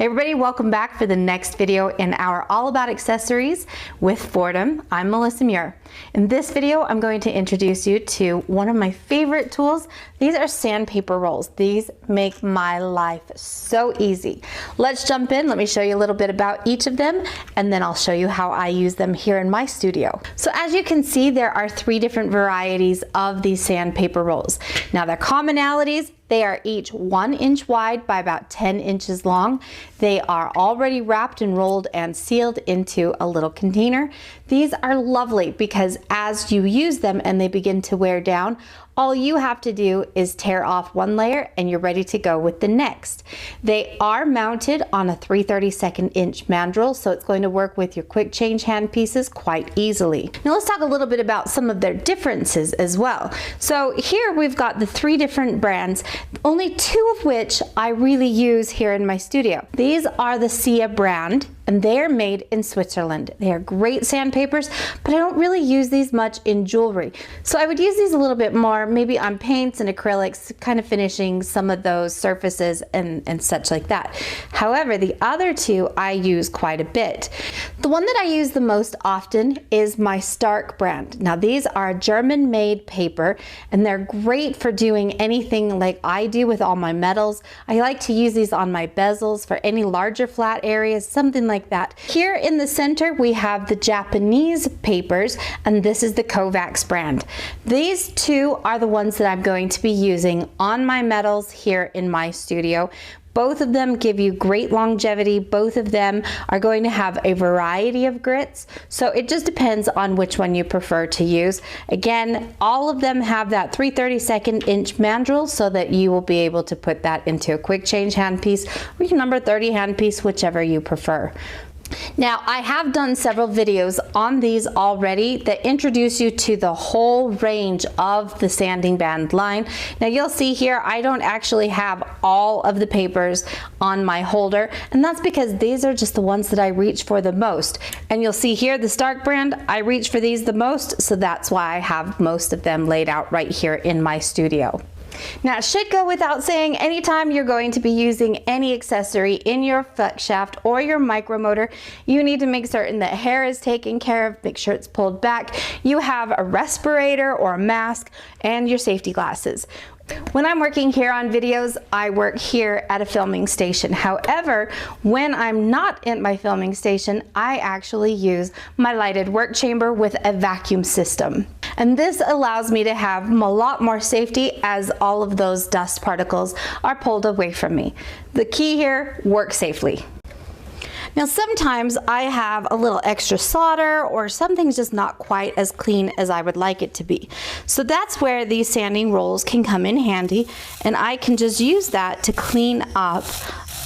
Hey everybody, welcome back for the next video in our All About Accessories with Fordham. I'm Melissa Muir. In this video, I'm going to introduce you to one of my favorite tools. These are sandpaper rolls. These make my life so easy. Let's jump in. Let me show you a little bit about each of them, and then I'll show you how I use them here in my studio. So as you can see, there are 3 different varieties of these sandpaper rolls. Now their commonalities: they are each 1 inch wide by about 10 inches long. They are already wrapped and rolled and sealed into a little container. These are lovely because as you use them and they begin to wear down, all you have to do is tear off one layer and you're ready to go with the next. They are mounted on a 3/32 inch mandrel, so it's going to work with your quick change hand pieces quite easily. Now let's talk a little bit about some of their differences as well. So here we've got the 3 different brands, only 2 of which I really use here in my studio. These are the Sia brand, and they are made in Switzerland. They are great sandpapers, but I don't really use these much in jewelry. So I would use these a little bit more, maybe on paints and acrylics, kind of finishing some of those surfaces and such like that. However, the other 2 I use quite a bit. The one that I use the most often is my Stark brand. Now these are German-made paper, and they're great for doing anything like I do with all my metals. I like to use these on my bezels for any larger flat areas, something like that. Here in the center we have the Japanese papers, and this is the Kovacs brand. These 2 are the ones that I'm going to be using on my metals here in my studio. Both of them give you great longevity. Both of them are going to have a variety of grits, so it just depends on which one you prefer to use. Again, all of them have that 3/32 inch mandrel so that you will be able to put that into a quick change handpiece or your number 30 handpiece, whichever you prefer. Now, I have done several videos on these already that introduce you to the whole range of the sanding band line. Now you'll see here I don't actually have all of the papers on my holder, and that's because these are just the ones that I reach for the most. And you'll see here the Stark brand, I reach for these the most, so that's why I have most of them laid out right here in my studio. Now, it should go without saying, anytime you're going to be using any accessory in your flex shaft or your micromotor, you need to make certain that hair is taken care of, make sure it's pulled back, you have a respirator or a mask, and your safety glasses. When I'm working here on videos, I work here at a filming station. However, when I'm not in my filming station, I actually use my lighted work chamber with a vacuum system. And this allows me to have a lot more safety as all of those dust particles are pulled away from me. The key here: work safely. Now sometimes I have a little extra solder or something's just not quite as clean as I would like it to be. So that's where these sanding rolls can come in handy, and I can just use that to clean up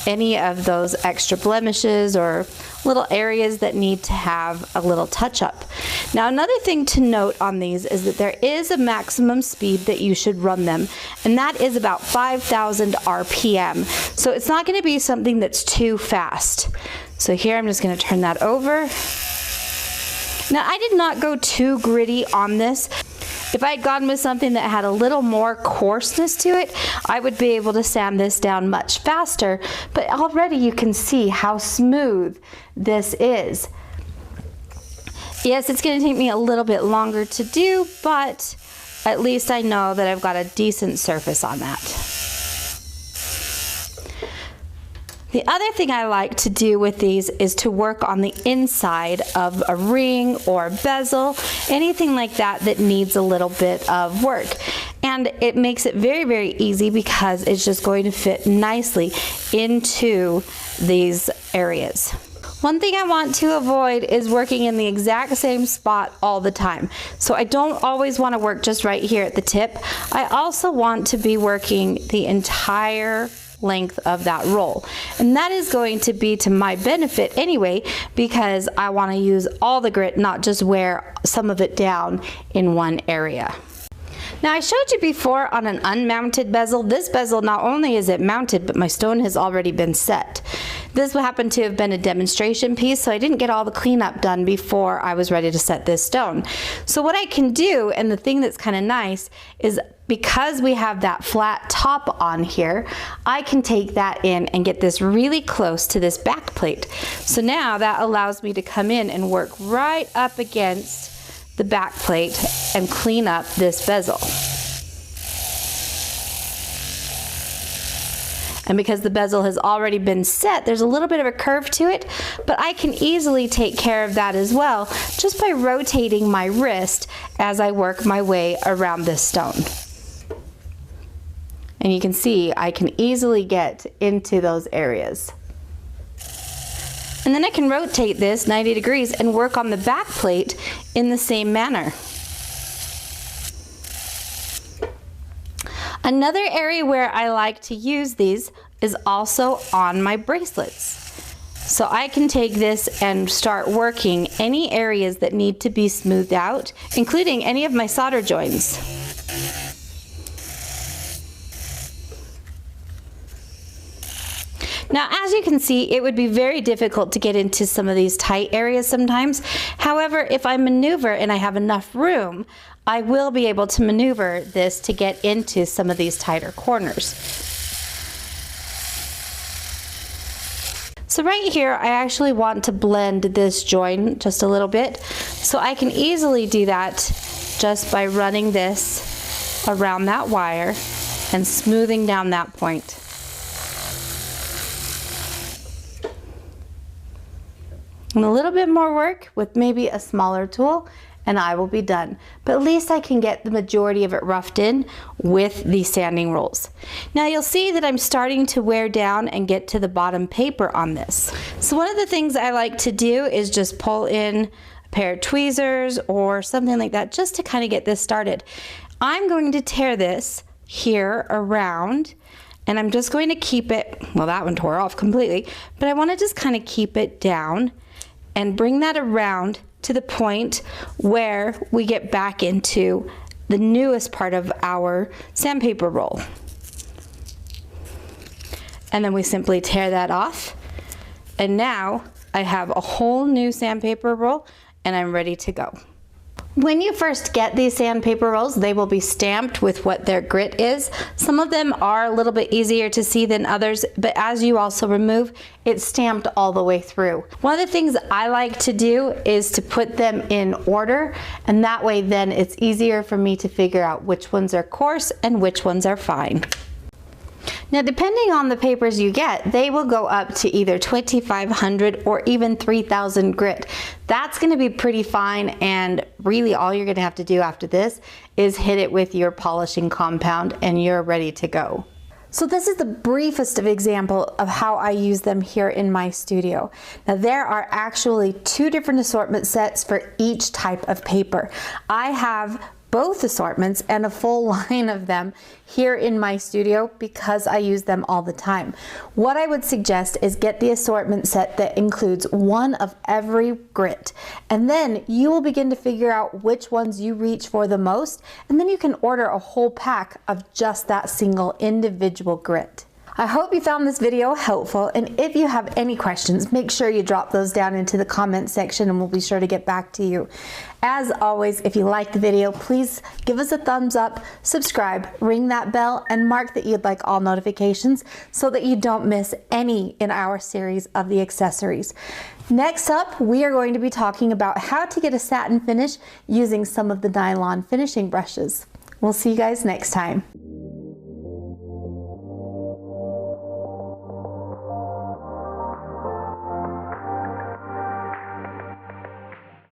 any of those extra blemishes or little areas that need to have a little touch up. Now another thing to note on these is that there is a maximum speed that you should run them, and that is about 5,000 RPM. So it's not going to be something that's too fast. So here I'm just going to turn that over. Now I did not go too gritty on this. If I had gone with something that had a little more coarseness to it, I would be able to sand this down much faster, but already you can see how smooth this is. Yes, it's going to take me a little bit longer to do, but at least I know that I've got a decent surface on that. The other thing I like to do with these is to work on the inside of a ring or bezel, anything like that that needs a little bit of work. And it makes it very, very easy because it's just going to fit nicely into these areas. One thing I want to avoid is working in the exact same spot all the time. So I don't always want to work just right here at the tip. I also want to be working the entire length of that roll, and that is going to be to my benefit anyway, because I want to use all the grit, not just wear some of it down in one area. Now I showed you before on an unmounted bezel. This bezel, not only is it mounted, but my stone has already been set. This happened to have been a demonstration piece, so I didn't get all the cleanup done before I was ready to set this stone. So what I can do, and the thing that's kind of nice, is because we have that flat top on here, I can take that in and get this really close to this back plate. So now that allows me to come in and work right up against the back plate and clean up this bezel. And because the bezel has already been set, there's a little bit of a curve to it, but I can easily take care of that as well just by rotating my wrist as I work my way around this stone. And you can see I can easily get into those areas. And then I can rotate this 90 degrees and work on the back plate in the same manner. Another area where I like to use these is also on my bracelets. So I can take this and start working any areas that need to be smoothed out, including any of my solder joints. Now, as you can see, it would be very difficult to get into some of these tight areas sometimes. However, if I maneuver and I have enough room, I will be able to maneuver this to get into some of these tighter corners. So right here, I actually want to blend this joint just a little bit. So I can easily do that just by running this around that wire and smoothing down that point. And a little bit more work with maybe a smaller tool and I will be done. But at least I can get the majority of it roughed in with the sanding rolls. Now you'll see that I'm starting to wear down and get to the bottom paper on this. So one of the things I like to do is just pull in a pair of tweezers or something like that just to kind of get this started. I'm going to tear this here around and I'm just going to keep it, well, that one tore off completely, but I want to just kind of keep it down and bring that around to the point where we get back into the newest part of our sandpaper roll. And then we simply tear that off. And now I have a whole new sandpaper roll and I'm ready to go. When you first get these sandpaper rolls, they will be stamped with what their grit is. Some of them are a little bit easier to see than others, but as you also remove, it's stamped all the way through. One of the things I like to do is to put them in order, and that way then it's easier for me to figure out which ones are coarse and which ones are fine. Now, depending on the papers you get, they will go up to either 2,500 or even 3,000 grit. That's going to be pretty fine, and really all you're going to have to do after this is hit it with your polishing compound and you're ready to go. So this is the briefest of example of how I use them here in my studio. Now there are actually 2 different assortment sets for each type of paper. I have both assortments and a full line of them here in my studio because I use them all the time. What I would suggest is get the assortment set that includes one of every grit, and then you will begin to figure out which ones you reach for the most, and then you can order a whole pack of just that single individual grit. I hope you found this video helpful, and if you have any questions, make sure you drop those down into the comment section and we'll be sure to get back to you. As always, if you like the video, please give us a thumbs up, subscribe, ring that bell, and mark that you'd like all notifications so that you don't miss any in our series of the accessories. Next up, we are going to be talking about how to get a satin finish using some of the nylon finishing brushes. We'll see you guys next time.